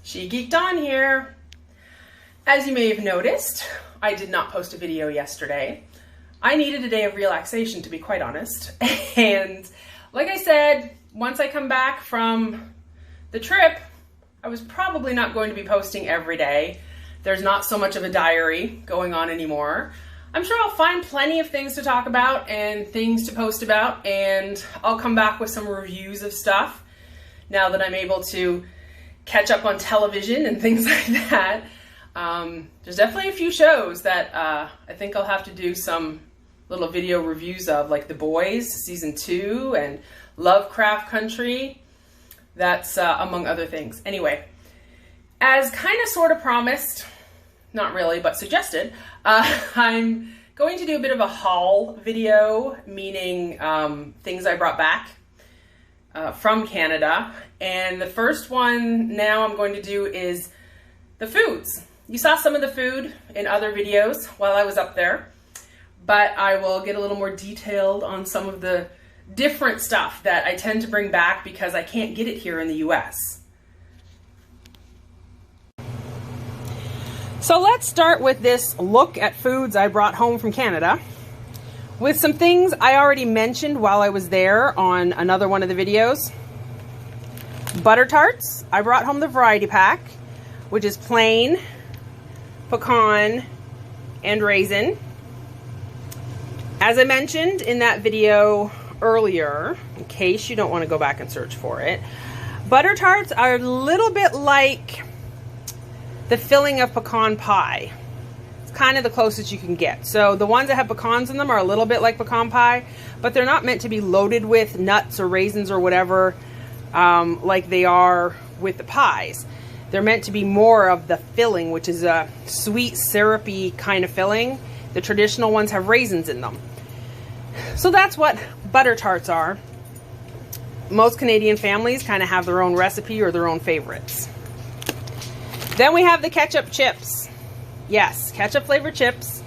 Geeked on here. As you may have noticed, I did not post a video yesterday. I needed a day of relaxation, to be quite honest. And like I said, once I come back from the trip, I was probably not going to be posting every day. There's not so much of a diary going on anymore. I'm sure I'll find plenty of things to talk about and things to post about, and I'll come back with some reviews of stuff now that I'm able to catch up on television and things like that. There's definitely a few shows that I think I'll have to do some little video reviews of, like The Boys season 2 and Lovecraft Country. That's among other things. Anyway, as kind of sort of promised, not really, but suggested, I'm going to do a bit of a haul video, meaning things I brought back from Canada. And the first one now I'm going to do is the foods. You saw some of the food in other videos while I was up there, but I will get a little more detailed on some of the different stuff that I tend to bring back because I can't get it here in the US. So let's start with this look at foods I brought home from Canada with some things I already mentioned while I was there on another one of the videos. Butter tarts. I brought home the variety pack, which is plain, pecan, and raisin. As I mentioned in that video earlier, in case you don't want to go back and search for it, butter tarts are a little bit like the filling of pecan pie. It's kind of the closest you can get. So the ones that have pecans in them are a little bit like pecan pie, but they're not meant to be loaded with nuts or raisins or whatever like they are with the pies. They're meant to be more of the filling, which is a sweet, syrupy kind of filling. The traditional ones have raisins in them. So that's what butter tarts are. Most Canadian families kind of have their own recipe or their own favorites. Then we have the ketchup chips. Yes, ketchup flavored chips.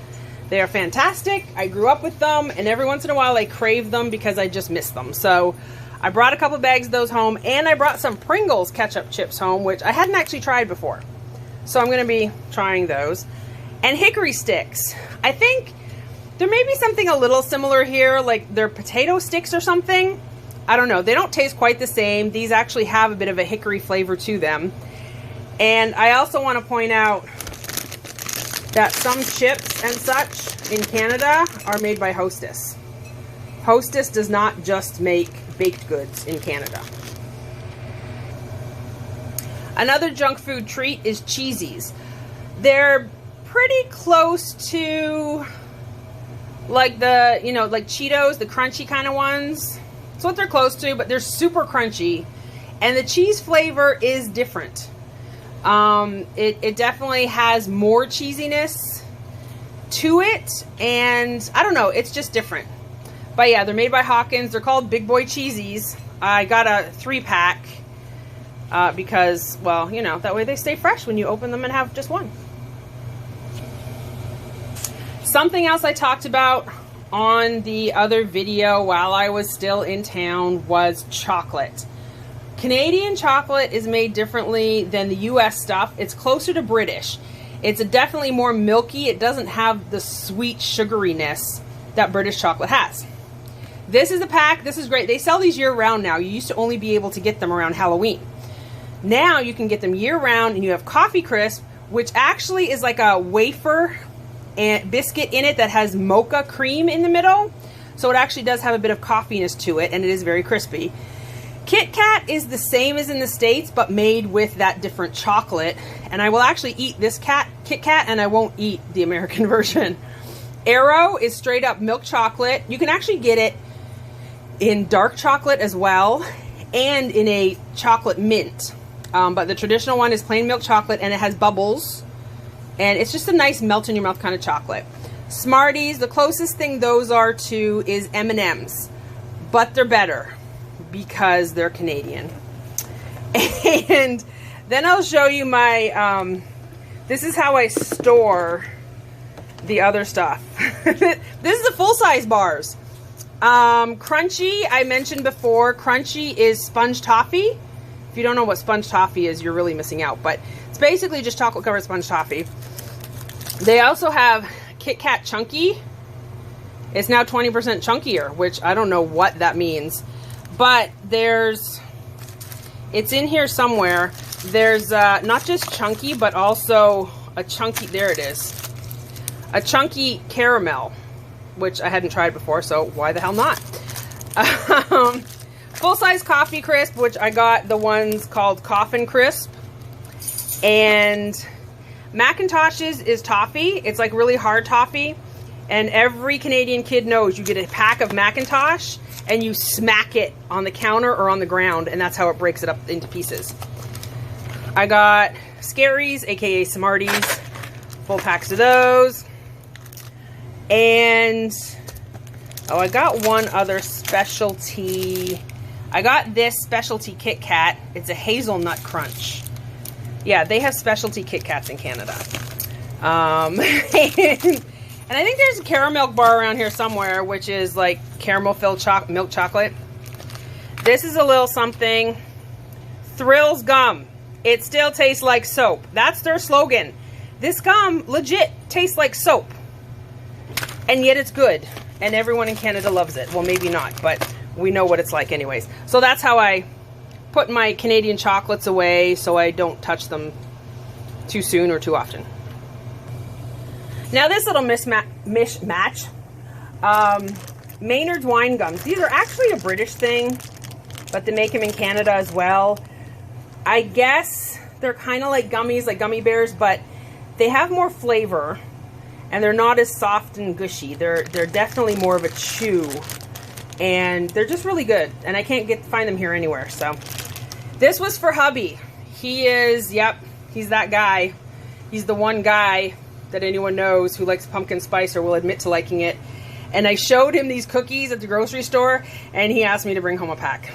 They are fantastic. I grew up with them, and every once in a while I crave them because I just miss them. So I brought a couple bags of those home, and I brought some Pringles ketchup chips home, which I hadn't actually tried before. So I'm going to be trying those. And hickory sticks. I think there may be something a little similar here, like they're potato sticks or something. I don't know. They don't taste quite the same. These actually have a bit of a hickory flavor to them. And I also want to point out that some chips and such in Canada are made by Hostess. Hostess does not just make baked goods in Canada. Another junk food treat is cheesies. They're pretty close to like the, like Cheetos, the crunchy kind of ones. That's what they're close to, but they're super crunchy. And the cheese flavor is different. It definitely has more cheesiness to it, and I don't know, it's just different. But yeah, they're made by Hawkins. They're called Big Boy Cheesies. I got a 3-pack because, well, that way they stay fresh when you open them and have just one. Something else I talked about on the other video while I was still in town was chocolate. Canadian chocolate is made differently than the US stuff. It's closer to British. It's definitely more milky. It doesn't have the sweet sugariness that British chocolate has. This is a pack. This is great. They sell these year-round now. You used to only be able to get them around Halloween. Now you can get them year-round, and you have Coffee Crisp, which actually is like a wafer and biscuit in it that has mocha cream in the middle. So it actually does have a bit of coffeeness to it, and it is very crispy. Kit Kat is the same as in the States, but made with that different chocolate. And I will actually eat this Kit Kat, and I won't eat the American version. Aero is straight up milk chocolate. You can actually get it in dark chocolate as well, and in a chocolate mint. But the traditional one is plain milk chocolate, and it has bubbles. And it's just a nice melt-in-your-mouth kind of chocolate. Smarties, the closest thing those are to is M&M's. But they're better because they're Canadian. And then I'll show you my, this is how I store the other stuff. This is the full-size bars. Crunchy, I mentioned before, Crunchy is sponge toffee. If you don't know what sponge toffee is, you're really missing out. But it's basically just chocolate covered sponge toffee. They also have Kit Kat Chunky. It's now 20% chunkier, which I don't know what that means. But it's in here somewhere. There's not just chunky, but also a chunky, there it is. A chunky caramel, which I hadn't tried before, so why the hell not? Full-size coffee crisp, which I got the ones called Coffin Crisp. And Macintosh's is toffee. It's like really hard toffee. And every Canadian kid knows you get a pack of Macintosh and you smack it on the counter or on the ground, and that's how it breaks it up into pieces. I got Scaries, aka Smarties, full packs of those. And oh, I got one other specialty. I got this specialty Kit Kat. It's a hazelnut crunch. Yeah, they have specialty Kit Kats in Canada. And I think there's a caramel bar around here somewhere, which is like caramel filled milk chocolate. This is a little something. Thrills gum. It still tastes like soap. That's their slogan. This gum legit tastes like soap. And yet it's good. And everyone in Canada loves it. Well, maybe not, but we know what it's like anyways. So that's how I put my Canadian chocolates away so I don't touch them too soon or too often. Now this little mishmatch, Maynard's wine gums. These are actually a British thing, but they make them in Canada as well. I guess they're kind of like gummies, like gummy bears, but they have more flavor and they're not as soft and gushy. They're definitely more of a chew, and they're just really good. And I can't find them here anywhere. So this was for hubby. He is, yep, he's that guy. He's the one guy that anyone knows who likes pumpkin spice or will admit to liking it. And I showed him these cookies at the grocery store, and he asked me to bring home a pack.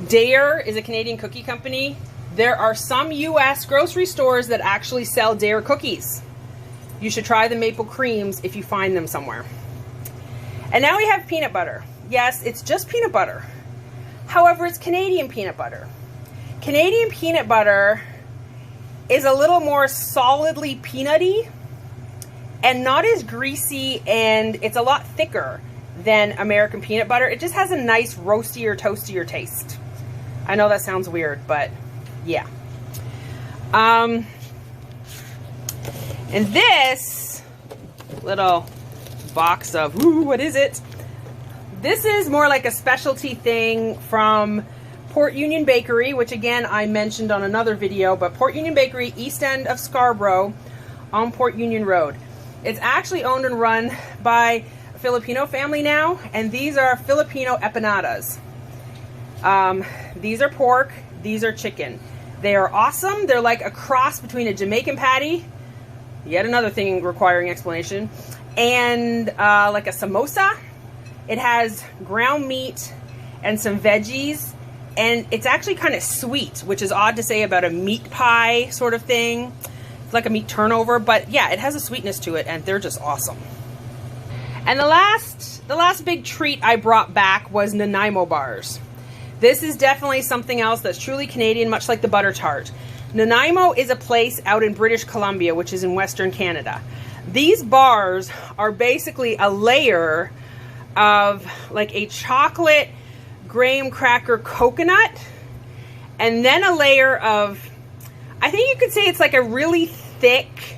Dare is a Canadian cookie company. There are some US grocery stores that actually sell Dare cookies. You should try the maple creams if you find them somewhere. And now we have peanut butter. Yes, it's just peanut butter. However, it's Canadian peanut butter. Canadian peanut butter is a little more solidly peanutty and not as greasy, and it's a lot thicker than American peanut butter. It just has a nice roastier, toastier taste. I know that sounds weird, but yeah. And this little box of, what is it? This is more like a specialty thing from Port Union Bakery, which again I mentioned on another video, but Port Union Bakery, east end of Scarborough on Port Union Road. It's actually owned and run by a Filipino family now, and these are Filipino empanadas. These are pork, these are chicken. They are awesome. They're like a cross between a Jamaican patty, yet another thing requiring explanation, and like a samosa. It has ground meat and some veggies, and it's actually kind of sweet, which is odd to say about a meat pie sort of thing. It's like a meat turnover, but yeah, it has a sweetness to it, and they're just awesome. And the last big treat I brought back was Nanaimo bars. This is definitely something else that's truly Canadian, much like the butter tart. Nanaimo is a place out in British Columbia, which is in Western Canada. These bars are basically a layer of like a chocolate graham cracker coconut, and then a layer of, I think you could say it's like a really thick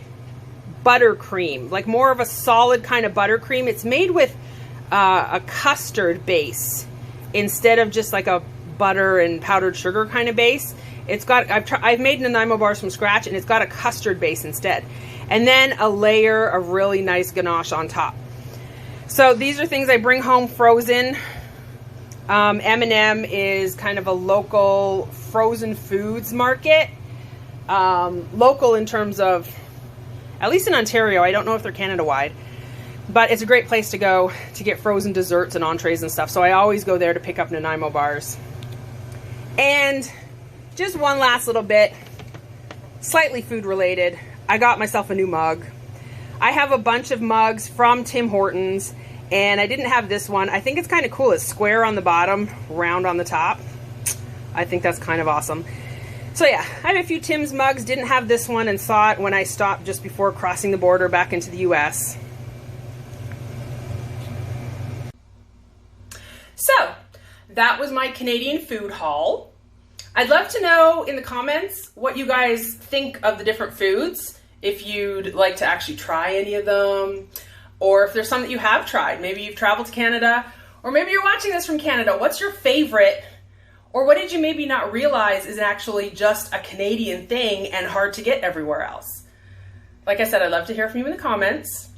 buttercream, like more of a solid kind of buttercream. It's made with a custard base instead of just like a butter and powdered sugar kind of base. It's got, I've made Nanaimo bars from scratch, and it's got a custard base instead, and then a layer of really nice ganache on top. So these are things I bring home frozen. M&M is kind of a local frozen foods market. Local in terms of, at least in Ontario, I don't know if they're Canada-wide, but it's a great place to go to get frozen desserts and entrees and stuff. So I always go there to pick up Nanaimo bars. And just one last little bit, slightly food related. I got myself a new mug. I have a bunch of mugs from Tim Hortons, and I didn't have this one. I think it's kind of cool. It's square on the bottom, round on the top. I think that's kind of awesome. So yeah, I have a few Tim's mugs. Didn't have this one and saw it when I stopped just before crossing the border back into the US. So that was my Canadian food haul. I'd love to know in the comments what you guys think of the different foods, if you'd like to actually try any of them, or if there's some that you have tried. Maybe you've traveled to Canada, or maybe you're watching this from Canada. What's your favorite, or what did you maybe not realize is actually just a Canadian thing and hard to get everywhere else? Like I said, I'd love to hear from you in the comments.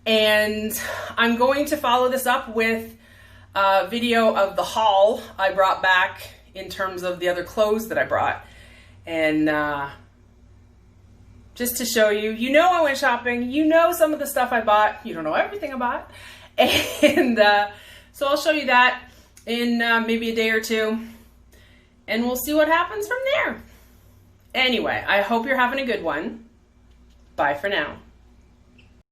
And I'm going to follow this up with a video of the haul I brought back in terms of the other clothes that I brought. And just to show you, you know I went shopping, you know some of the stuff I bought, you don't know everything I bought. And so I'll show you that in maybe a day or two, and we'll see what happens from there. Anyway, I hope you're having a good one. Bye for now.